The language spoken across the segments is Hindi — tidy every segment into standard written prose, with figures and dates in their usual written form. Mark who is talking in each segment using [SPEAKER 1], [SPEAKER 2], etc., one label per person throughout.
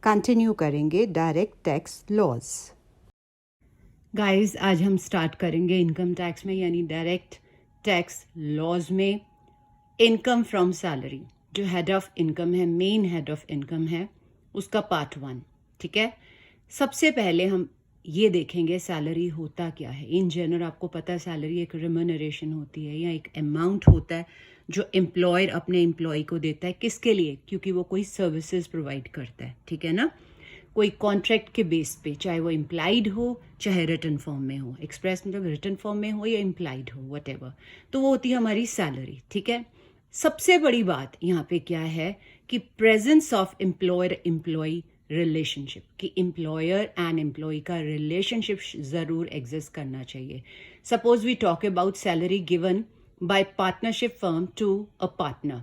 [SPEAKER 1] कंटिन्यू करेंगे डायरेक्ट टैक्स लॉज। गाइस, आज हम स्टार्ट करेंगे इनकम टैक्स में, यानी डायरेक्ट टैक्स लॉज में इनकम फ्रॉम सैलरी, जो हेड ऑफ इनकम है, मेन हेड ऑफ इनकम है, उसका पार्ट 1। ठीक है, सबसे पहले हम ये देखेंगे सैलरी होता क्या है। इन जनरल आपको पता है सैलरी एक रिम्यूनरेशन होती है या एक अमाउंट होता है जो एम्प्लॉयर अपने एम्प्लॉय को देता है। किसके लिए? क्योंकि वो कोई सर्विसेज प्रोवाइड करता है। ठीक है ना, कोई कॉन्ट्रैक्ट के बेस पे, चाहे वो इम्प्लाइड हो चाहे रिटन फॉर्म में हो, एक्सप्रेस मतलब रिटन फॉर्म में हो या इम्प्लाइड हो, व्हाटएवर, तो वो होती है हमारी सैलरी। ठीक है, सबसे बड़ी बात यहाँ पे क्या है कि presence of employer employee relationship, कि एम्प्लॉयर एंड एम्प्लॉय का रिलेशनशिप ज़रूर एग्जिस्ट करना चाहिए। Suppose we talk about salary given by partnership firm to a partner,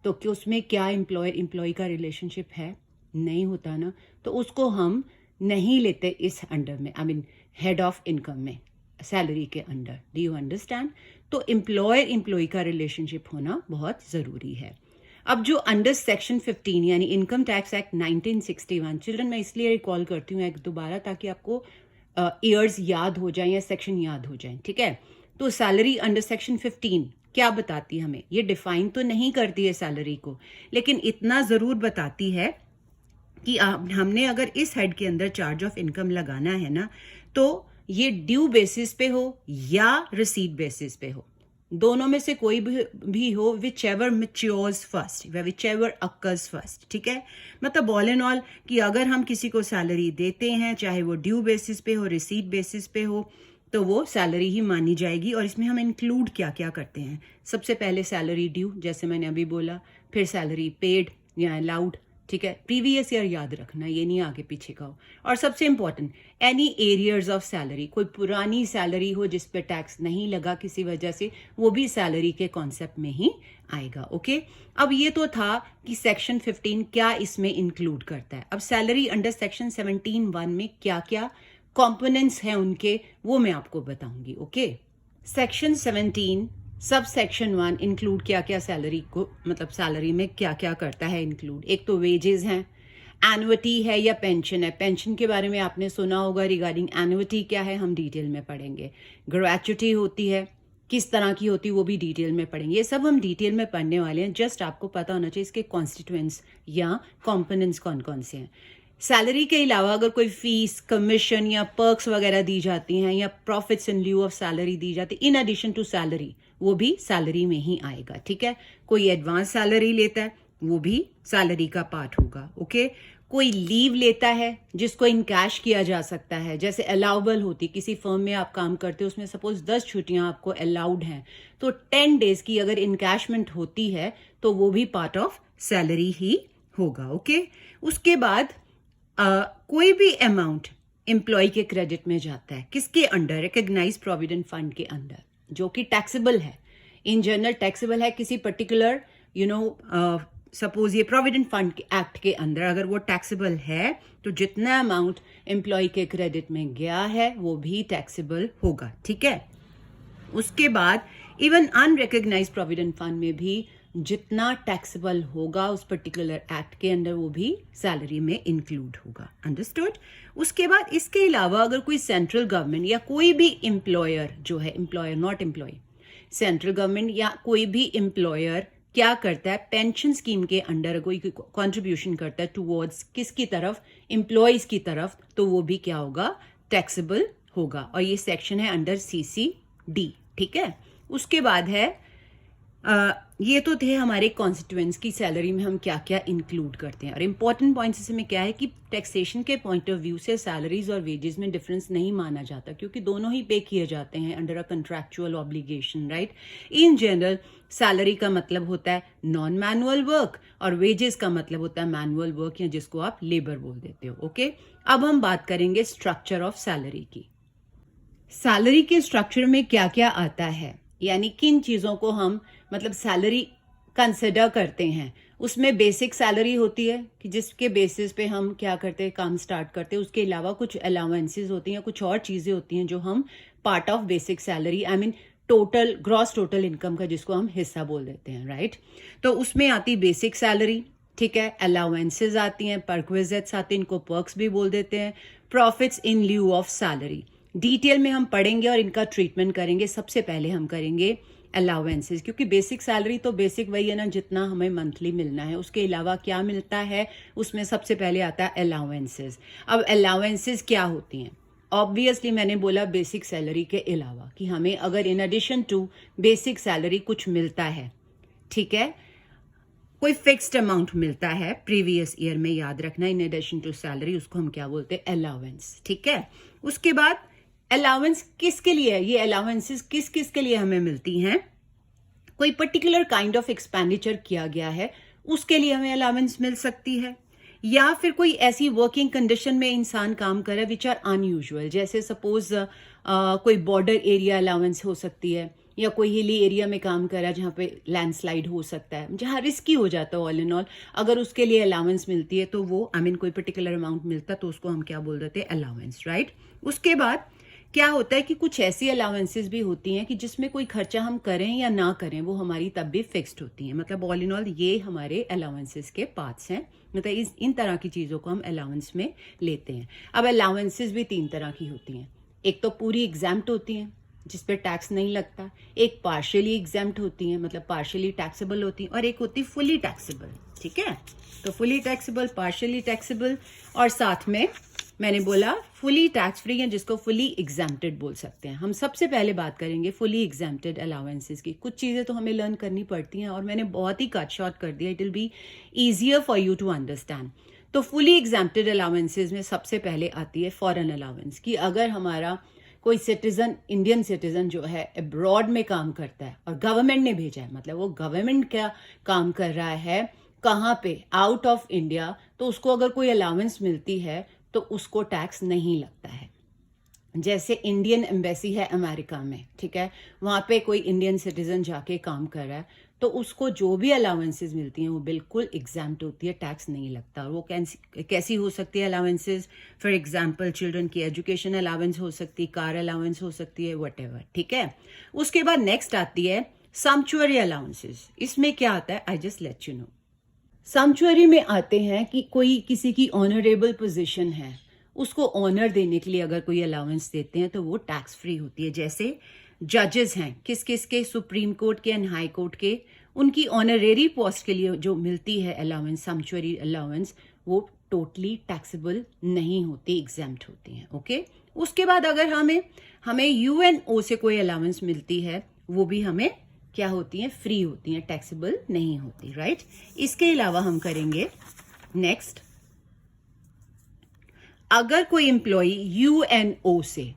[SPEAKER 1] तो कि उसमें क्या एम्प्लॉयर एम्प्लॉय का रिलेशनशिप है? नहीं होता ना, तो उसको हम नहीं लेते इस अंडर में, I mean head of income में, सैलरी के अंडर। Do you understand? तो एम्प्लॉयर एम्प्लॉय का रिलेशनशिप होना बहुत ज़रूरी है। अब जो अंडर सेक्शन 15 यानी इनकम टैक्स एक्ट 1961, चिल्ड्रन मैं इसलिए रिकॉल करती हूँ एक दोबारा ताकि आपको ईयर्स याद हो जाएं या सेक्शन याद हो जाएं। ठीक है, तो सैलरी अंडर सेक्शन 15 क्या बताती है हमें? ये डिफाइन तो नहीं करती है सैलरी को, लेकिन इतना ज़रूर बताती है कि हमने अगर इस हेड के अंदर चार्ज ऑफ इनकम लगाना है ना, तो ये ड्यू बेसिस पे हो या रिसीट बेसिस पे हो, दोनों में से कोई भी हो, which ever matures first, which ever occurs first. ठीक है, मतलब ऑल इन ऑल कि अगर हम किसी को सैलरी देते हैं, चाहे वो ड्यू बेसिस पे हो, रिसीट बेसिस पे हो, तो वो सैलरी ही मानी जाएगी। और इसमें हम इंक्लूड क्या क्या करते हैं? सबसे पहले सैलरी ड्यू, जैसे मैंने अभी बोला, फिर सैलरी पेड या अलाउड। ठीक है, प्रीवियस ईयर याद रखना, ये नहीं आगे पीछे का हो। और सबसे important, any arrears of salary, कोई पुरानी सैलरी हो जिस पे टैक्स नहीं लगा किसी वजह से, वो भी सैलरी के कॉन्सेप्ट में ही आएगा। ओके, अब ये तो था कि सेक्शन 15 क्या इसमें इंक्लूड करता है। अब सैलरी अंडर सेक्शन 17(1) में क्या क्या कॉम्पोनेंट्स हैं उनके, वो मैं आपको बताऊंगी। Okay, section 17 sub section 1 include क्या क्या सैलरी को, मतलब सैलरी में क्या क्या करता है इंक्लूड। एक तो वेजेस हैं, एनुअटी है या पेंशन है। पेंशन के बारे में आपने सुना होगा, रिगार्डिंग एनुअटी क्या है हम डिटेल में पढ़ेंगे। ग्रेच्युटी होती है, किस तरह की होती है वो भी डिटेल में पढ़ेंगे। ये सब हम डिटेल में पढ़ने वाले हैं, जस्ट आपको पता होना चाहिए इसके कॉन्स्टिट्यूएंट्स या कॉम्पोनेंट्स कौन कौन से हैं। सैलरी के अलावा अगर कोई फीस, कमीशन या पर्क्स वगैरह दी जाती हैं या profits in lieu of salary दी जाती है इन एडिशन टू सैलरी, वो भी सैलरी में ही आएगा। ठीक है, कोई एडवांस सैलरी लेता है, वो भी सैलरी का पार्ट होगा। ओके, कोई लीव लेता है जिसको इन कैश किया जा सकता है, जैसे अलाउबल होती, किसी फर्म में आप काम करते हो उसमें सपोज 10 छुट्टियां आपको अलाउड हैं, तो 10 डेज की अगर इनकैशमेंट होती है तो वो भी पार्ट ऑफ सैलरी ही होगा। ओके, उसके बाद कोई भी अमाउंट एम्प्लॉय के क्रेडिट में जाता है, किसके अंडर? रिकॉग्नाइज प्रोविडेंट फंड के अंडर, जो कि टैक्सेबल है, इन जनरल टैक्सेबल है किसी पर्टिकुलर सपोज ये प्रोविडेंट फंड के एक्ट के अंदर अगर वो टैक्सेबल है, तो जितना अमाउंट एम्प्लॉय के क्रेडिट में गया है वो भी टैक्सेबल होगा। ठीक है, उसके बाद इवन अनरिकॉग्नाइज प्रोविडेंट फंड में भी जितना टैक्सेबल होगा उस पर्टिकुलर एक्ट के अंडर, वो भी सैलरी में इंक्लूड होगा। अंडरस्टूड? उसके बाद इसके अलावा अगर कोई सेंट्रल गवर्नमेंट या कोई भी एम्प्लॉयर जो है, employer not employee, central government या कोई भी एम्प्लॉयर क्या करता है, पेंशन स्कीम के अंडर कोई कंट्रीब्यूशन करता है टुवर्ड्स किसकी तरफ? एम्प्लॉयज की तरफ, तो वो भी क्या होगा? टैक्सेबल होगा। और ये सेक्शन है अंडर CCD। ठीक है, उसके बाद है ये तो थे हमारे कॉन्स्टिट्यूएंट्स की सैलरी में हम क्या क्या इंक्लूड करते हैं। और इंपॉर्टेंट पॉइंट्स इसमें क्या है कि टैक्सेशन के पॉइंट ऑफ व्यू से सैलरीज और वेजेस में डिफरेंस नहीं माना जाता, क्योंकि दोनों ही पे किए जाते हैं under a contractual obligation, right. In general salary का मतलब होता है नॉन मैनुअल वर्क और वेजेस का मतलब होता है मैनुअल वर्क, या जिसको आप लेबर बोल देते हो। ओके, अब हम बात करेंगे स्ट्रक्चर ऑफ सैलरी की। सैलरी के स्ट्रक्चर में क्या क्या आता है, यानी किन चीज़ों को हम मतलब सैलरी कंसिडर करते हैं। उसमें बेसिक सैलरी होती है कि जिसके बेसिस पे हम क्या करते हैं, काम स्टार्ट करते हैं। उसके अलावा कुछ अलाउंसेस होती हैं, कुछ और चीज़ें होती हैं जो हम part of basic salary, I mean total gross total income का जिसको हम हिस्सा बोल देते हैं, राइट। तो उसमें आती बेसिक सैलरी, ठीक है, अलाउंसेज आती हैं, परक्विजिट्स आती हैं, इनको पर्क्स भी बोल देते हैं, profits in lieu of salary. Detail में हम पढ़ेंगे और इनका ट्रीटमेंट करेंगे। सबसे पहले हम करेंगे अलाउंसेज, क्योंकि बेसिक सैलरी तो बेसिक वही है ना जितना हमें मंथली मिलना है, उसके अलावा क्या मिलता है उसमें सबसे पहले आता है अलाउंसेज। अब अलाउंसेज क्या होती हैं? ऑब्वियसली मैंने बोला बेसिक सैलरी के अलावा, कि हमें अगर in addition to basic salary कुछ मिलता है, ठीक है, कोई फिक्स्ड अमाउंट मिलता है प्रीवियस ईयर में, याद रखना, इन एडिशन टू सैलरी, उसको हम क्या बोलते हैं? अलाउंस। ठीक है, उसके बाद अलाउंस किसके लिए है? ये अलाउंसेस किस किस के लिए हमें मिलती हैं? कोई पर्टिकुलर काइंड ऑफ एक्सपेंडिचर किया गया है उसके लिए हमें अलाउंस मिल सकती है, या फिर कोई ऐसी वर्किंग कंडीशन में इंसान काम कर रहा है विच आर अनयूजुअल, जैसे सपोज कोई बॉर्डर एरिया अलाउंस हो सकती है, या कोई हिली एरिया में काम कर रहा है जहाँ पे लैंडस्लाइड हो सकता है, जहाँ रिस्की हो जाता है ऑल इन ऑल, अगर उसके लिए अलाउंस मिलती है तो वो कोई पर्टिकुलर अमाउंट मिलता है तो उसको हम क्या बोल देते हैं? Allowance, right. उसके बाद क्या होता है कि कुछ ऐसी अलाउंसेस भी होती हैं कि जिसमें कोई खर्चा हम करें या ना करें वो हमारी तब भी फिक्स्ड होती हैं। मतलब ऑल इन ऑल ये हमारे अलाउंसेस के पार्ट्स हैं, मतलब इन तरह की चीज़ों को हम अलाउंस में लेते हैं। अब अलाउंसेस भी 3 तरह की होती हैं। एक तो पूरी एग्जाम्प्ट होती हैं जिस पे टैक्स नहीं लगता, एक पार्शियली एग्जाम्प्ट होती हैं, मतलब पार्शियली टैक्सेबल होती हैं, और एक होती फुली टैक्सेबल। ठीक है, तो फुली टैक्सेबल, पार्शियली टैक्सेबल, और साथ में मैंने बोला फुली टैक्स फ्री है जिसको फुली एग्जाम्प्टेड बोल सकते हैं। हम सबसे पहले बात करेंगे फुली एग्जाम्प्टेड अलाउंसेस की। कुछ चीज़ें तो हमें लर्न करनी पड़ती हैं और मैंने बहुत ही कट शॉर्ट कर दिया, it will be easier for you to understand. तो फुली एग्जाम्प्टेड अलाउंसेस में सबसे पहले आती है फॉरेन अलाउंस, कि अगर हमारा कोई सिटीजन, इंडियन सिटीजन जो है अब्रॉड में काम करता है और गवर्नमेंट ने भेजा है, मतलब वो गवर्नमेंट का काम कर रहा है कहाँ पे? आउट ऑफ इंडिया, तो उसको अगर कोई अलाउंस मिलती है तो उसको टैक्स नहीं लगता है। जैसे इंडियन एम्बेसी है अमेरिका में, ठीक है, वहाँ पे कोई इंडियन सिटीजन जाके काम कर रहा है तो उसको जो भी अलाउंसेस मिलती हैं वो बिल्कुल एग्जाम्प्ट होती है, टैक्स नहीं लगता। वो कैसी हो सकती है अलाउंसेस? फॉर एग्जाम्पल चिल्ड्रन की एजुकेशन अलाउंस हो सकती है, कार अलाउंस हो सकती है, व्हाटएवर। ठीक है, उसके बाद नेक्स्ट आती है सैंक्चुअरी अलाउंसेस। इसमें क्या आता है? I just let you no. Sanctuary में आते हैं कि कोई किसी की ऑनरेबल पोजीशन है, उसको ऑनर देने के लिए अगर कोई अलाउंस देते हैं तो वो टैक्स फ्री होती है। जैसे जजेस हैं, किस किस के? सुप्रीम कोर्ट के एंड हाई कोर्ट के, उनकी ऑनरेरी पोस्ट के लिए जो मिलती है अलाउंस, सैंक्चुअरी अलाउंस, वो टोटली टैक्सेबल नहीं होती, एग्जाम्प्ट होती हैं। ओके, उसके बाद अगर हमें यूएनओ से कोई अलाउंस मिलती है वो भी हमें क्या होती हैं? फ्री होती हैं, टैक्सेबल नहीं होती, राइट। इसके अलावा हम करेंगे नेक्स्ट, अगर कोई एम्प्लॉय यूएनओ से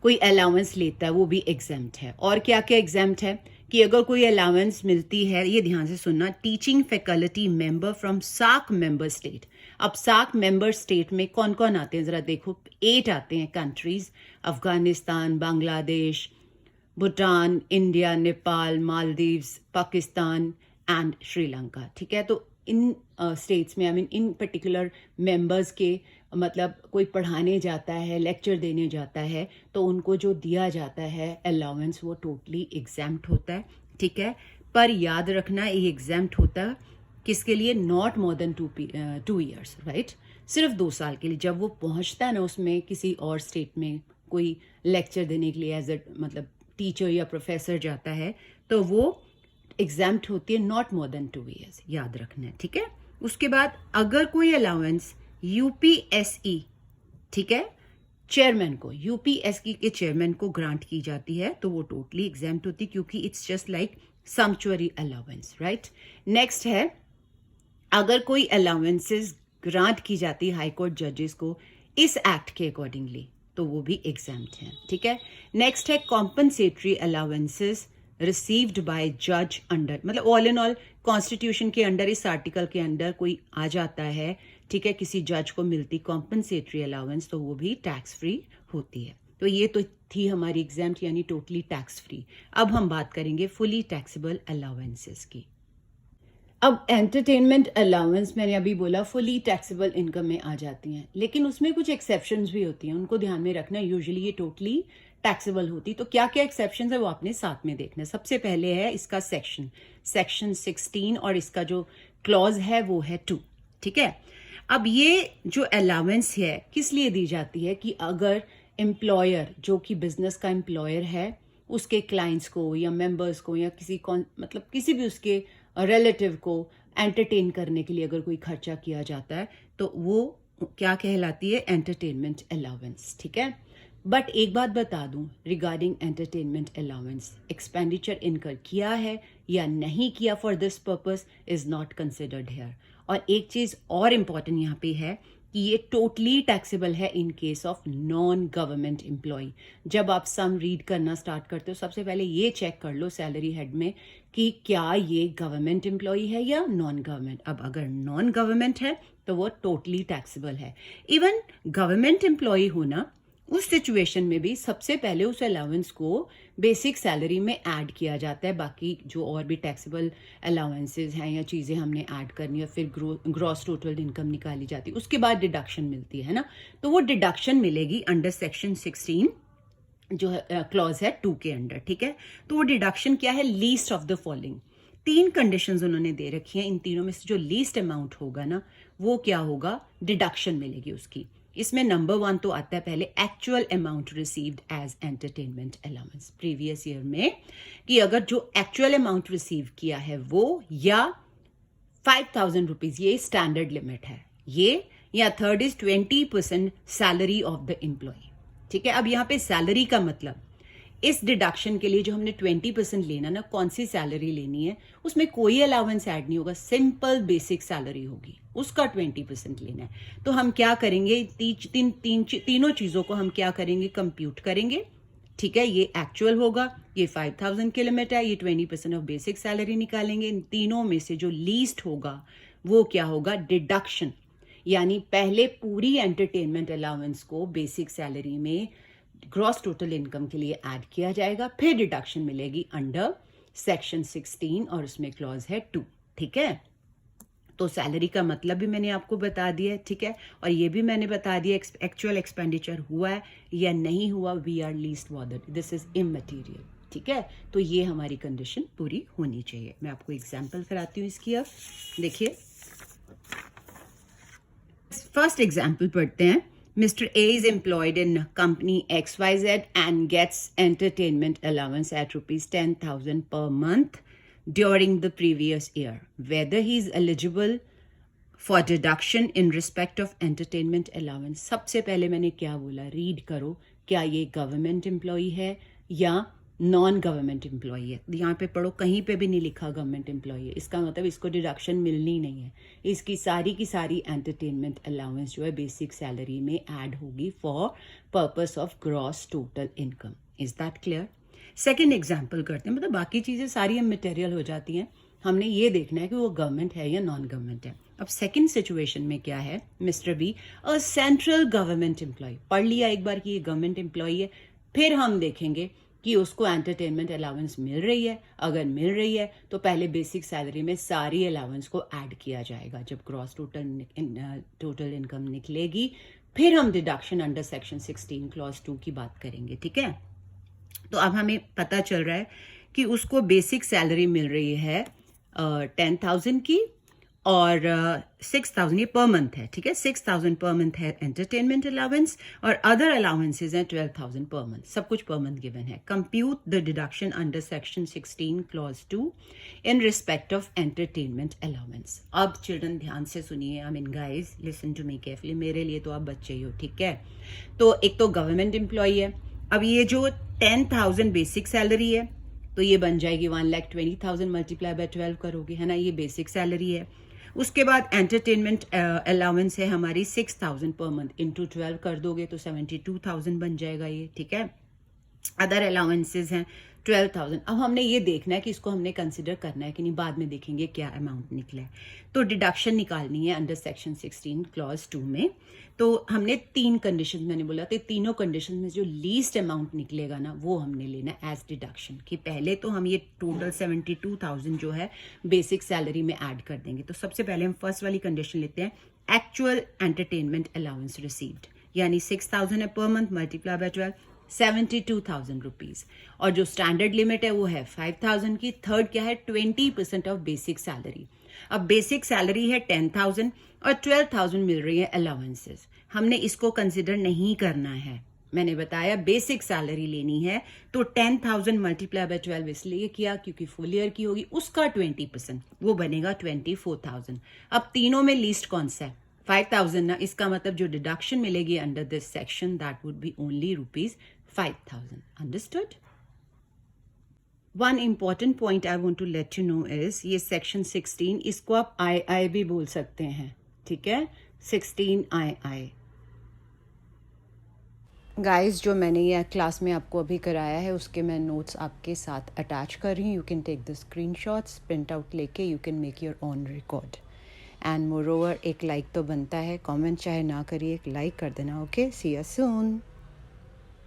[SPEAKER 1] कोई अलाउंस लेता है वो भी एग्जाम्प्ट है। और क्या क्या एग्जाम्प्ट है? कि अगर कोई अलाउंस मिलती है, ये ध्यान से सुनना, teaching faculty member from SAARC member state. अब सार्क मेंबर स्टेट में कौन कौन आते हैं जरा देखो, 8 आते हैं countries, Afghanistan, Bangladesh, Bhutan, India, Nepal, Maldives, Pakistan and Sri Lanka. ठीक है, तो इन स्टेट्स में इन पर्टिकुलर मेंबर्स के, मतलब कोई पढ़ाने जाता है, लेक्चर देने जाता है, तो उनको जो दिया जाता है अलाउंस वो टोटली एग्जाम्प्ट होता है। ठीक है, पर याद रखना ये एग्जाम्प्ट होता है किसके लिए? Not more than 2 years, right, सिर्फ 2 साल के लिए। जब वो पहुंचता है ना उसमें किसी और स्टेट में कोई लेक्चर देने के लिए एज ए मतलब टीचर या प्रोफेसर जाता है तो वो एग्जाम्प्ट होती है नॉट मोर देन 2 ईयर्स, याद रखना है। ठीक है, उसके बाद अगर कोई अलाउंस यूपीएसई, ठीक है, चेयरमैन को, यूपीएसई के चेयरमैन को ग्रांट की जाती है तो वो टोटली एग्जाम्प्ट होती है, क्योंकि it's just like sanctuary allowance, right. Next है, अगर कोई अलाउंसेस ग्रांट की जाती है हाई कोर्ट जजेस को इस एक्ट के अकॉर्डिंगली तो वो भी एग्जाम्प्ट है। ठीक है, नेक्स्ट है कॉम्पनसेटरी अलाउंसेस रिसीव्ड बाय जज अंडर, मतलब ऑल इन ऑल कॉन्स्टिट्यूशन के अंडर, इस आर्टिकल के अंडर कोई आ जाता है, ठीक है, किसी जज को मिलती कॉम्पनसेटरी अलाउंस तो वो भी टैक्स फ्री होती है। तो ये तो थी हमारी एग्जाम्प्ट यानी टोटली टैक्स फ्री। अब हम बात करेंगे फुली टैक्सेबल अलाउंसेस की। अब एंटरटेनमेंट अलाउंस मैंने अभी बोला फुली टैक्सेबल इनकम में आ जाती हैं, लेकिन उसमें कुछ एक्सेप्शंस भी होती हैं, उनको ध्यान में रखना। यूजुअली ये टोटली टैक्सेबल होती, तो क्या क्या एक्सेप्शंस है वो आपने साथ में देखना है। सबसे पहले है इसका सेक्शन 16 और इसका जो क्लॉज है वो है 2, ठीक है। अब ये जो अलाउंस है किस लिए दी जाती है कि अगर एम्प्लॉयर जो कि बिजनेस का एम्प्लॉयर है उसके क्लाइंट्स को या मेंबर्स को या मतलब किसी भी उसके रिलेटिव को एंटरटेन करने के लिए अगर कोई खर्चा किया जाता है तो वो क्या कहलाती है, एंटरटेनमेंट अलाउंस, ठीक है। बट एक बात बता दूं रिगार्डिंग एंटरटेनमेंट अलाउंस, एक्सपेंडिचर इनकर किया है या नहीं किया for this purpose is not considered here. और एक चीज और इम्पॉर्टेंट यहाँ पे है कि ये टोटली टैक्सेबल है in case of non government employee. जब आप सम रीड करना स्टार्ट करते हो सबसे पहले ये चेक कर लो सैलरी हेड में कि क्या ये गवर्नमेंट एम्प्लॉय है या नॉन गवर्नमेंट। अब अगर नॉन गवर्नमेंट है तो वो टोटली टैक्सेबल है। इवन गवर्नमेंट एम्प्लॉय होना उस सिचुएशन में भी सबसे पहले उस अलाउंस को बेसिक सैलरी में ऐड किया जाता है। बाकी जो और भी टैक्सेबल अलाउंसेज हैं या चीज़ें हमने ऐड करनी है, फिर ग्रॉस टोटल इनकम निकाली जाती है, उसके बाद डिडक्शन मिलती है ना। तो वो डिडक्शन मिलेगी अंडर सेक्शन 16 जो है क्लॉज है 2 के अंडर, ठीक है। तो वो डिडक्शन क्या है, least of the following. 3 conditions उन्होंने दे रखी हैं, इन तीनों में से जो लीस्ट अमाउंट होगा ना वो क्या होगा, डिडक्शन मिलेगी उसकी। इसमें नंबर 1 तो आता है पहले actual amount received as entertainment allowance previous year में, कि अगर जो एक्चुअल अमाउंट रिसीव किया है वो या 5,000 रुपीज, ये स्टैंडर्ड लिमिट है ये, या third is 20% salary of the employee, ठीक है। अब यहाँ पे सैलरी का मतलब इस डिडक्शन के लिए जो हमने 20% लेना ना, कौन सी सैलरी लेनी है, उसमें कोई अलाउंस ऐड नहीं होगा, सिंपल बेसिक सैलरी होगी, उसका 20% लेना है। तो हम क्या करेंगे, तीनों चीजों को हम क्या करेंगे, कंप्यूट करेंगे, ठीक है। ये एक्चुअल होगा, ये 5,000 की लिमिट है, ये 20% ऑफ बेसिक सैलरी निकालेंगे। इन तीनों में से जो लीस्ट होगा वो क्या होगा, डिडक्शन। यानी पहले पूरी एंटरटेनमेंट अलाउंस को बेसिक सैलरी में ग्रॉस टोटल इनकम के लिए ऐड किया जाएगा, फिर डिडक्शन मिलेगी अंडर सेक्शन 16 और उसमें क्लॉज है 2, ठीक है। तो सैलरी का मतलब भी मैंने आपको बता दिया है, ठीक है। और ये भी मैंने बता दिया एक्चुअल एक्सपेंडिचर हुआ है या नहीं हुआ, we are least bothered, this is immaterial, ठीक है। तो ये हमारी कंडीशन पूरी होनी चाहिए। मैं आपको एग्जाम्पल कराती हूँ इसकी। अब देखिए फर्स्ट एग्जाम्पल पढ़ते हैं। Mr. A is employed in company XYZ and gets entertainment allowance at rupees 10,000 per month during the previous year. Whether he is eligible for deduction in respect of entertainment allowance. सबसे पहले मैंने क्या बोला, रीड करो, क्या ये गवर्नमेंट एम्प्लॉय है या नॉन गवर्नमेंट एम्प्लॉय है। यहाँ पे पढ़ो, कहीं पे भी नहीं लिखा गवर्नमेंट एम्प्लॉय है, इसका मतलब इसको डिडक्शन मिलनी नहीं है। इसकी सारी की सारी एंटरटेनमेंट अलाउंस जो है बेसिक सैलरी में ऐड होगी for purpose of gross total income. Is that clear? Second example करते हैं, मतलब बाकी चीज़ें सारी मटेरियल हो जाती हैं, हमने ये देखना है कि वो गवर्नमेंट है या नॉन गवर्नमेंट है। अब सेकंड सिचुएशन में क्या है, Mister B a central government employee, पढ़ लिया एक बार कि ये गवर्नमेंट एम्प्लॉय है, फिर हम देखेंगे कि उसको एंटरटेनमेंट अलाउंस मिल रही है। अगर मिल रही है तो पहले बेसिक सैलरी में सारी अलाउंस को ऐड किया जाएगा, जब क्रॉस टोटल इनकम निकलेगी फिर हम डिडक्शन अंडर सेक्शन 16 क्लॉज 2 की बात करेंगे, ठीक है। तो अब हमें पता चल रहा है कि उसको बेसिक सैलरी मिल रही है 10,000 की और 6,000 ये पर मंथ है, ठीक है। 6,000 पर मंथ है एंटरटेनमेंट अलाउंस और अदर अलाउंसेज हैं 12,000 पर मंथ, सब कुछ पर मंथ गिवन है। Compute the deduction under section 16 clause 2 in respect of entertainment allowance. अब चिल्ड्रन ध्यान से सुनिए, I mean guys listen to me carefully, मेरे लिए तो आप बच्चे ही हो, ठीक है। तो एक तो गवर्नमेंट एम्प्लॉय है, अब ये जो 10,000 बेसिक सैलरी है तो ये बन जाएगी 1,20,000 मल्टीप्लाई बाय 12 करोगे, है ना, ये बेसिक सैलरी है। उसके बाद एंटरटेनमेंट अलाउंस है हमारी 6,000 पर मंथ, इंटू 12 कर दोगे तो 72,000 बन जाएगा ये, ठीक है। अदर अलाउंसेज हैं 12,000। अब हमने ये देखना है कि इसको हमने कंसिडर करना है कि नहीं, बाद में देखेंगे क्या अमाउंट निकला है। तो डिडक्शन निकालनी है अंडर सेक्शन 16 क्लॉज 2 में। तो हमने 3 कंडीशन मैंने बोला, तो तीनों कंडीशन में जो लीस्ट अमाउंट निकलेगा ना वो हमने लेना एज डिडक्शन, कि पहले तो हम ये टोटल 72,000 जो है बेसिक सैलरी में ऐड कर देंगे। तो सबसे पहले हम फर्स्ट वाली कंडीशन लेते हैं, एक्चुअल एंटरटेनमेंट अलाउंस रिसीव्ड, यानी 6,000 है per month multiply by 12, 72,000 rupees. और जो स्टैंडर्ड लिमिट है वो है 5,000 की। थर्ड क्या है, 20% ऑफ बेसिक सैलरी। अब बेसिक सैलरी है 10,000 और 12,000 मिल रही है अलाउंसेस। हमने इसको कंसिडर नहीं करना है। मैंने बताया बेसिक सैलरी लेनी है तो 10,000 मल्टीप्लाई बाय 12 इसलिए किया क्योंकि फुल ईयर की होगी, उसका 20%, वो बनेगा 24,000। अब तीनों में लीस्ट कौन सा है? 5,000 ना, इसका मतलब जो डिडक्शन मिलेगी under this section that would be only ₹5,000। Understood? One important point I want to let you know is ये सेक्शन 16, इसको आप आई भी बोल सकते हैं, ठीक है? 16 II। गाइस, जो मैंने ये क्लास में आपको अभी कराया है उसके मैं नोट्स आपके साथ अटैच कर रही हूँ। You can take the screenshots, print out लेके you can make your own record. And moreover एक लाइक तो बनता है, कमेंट चाहे ना करिए, एक लाइक कर देना। Okay, see you soon.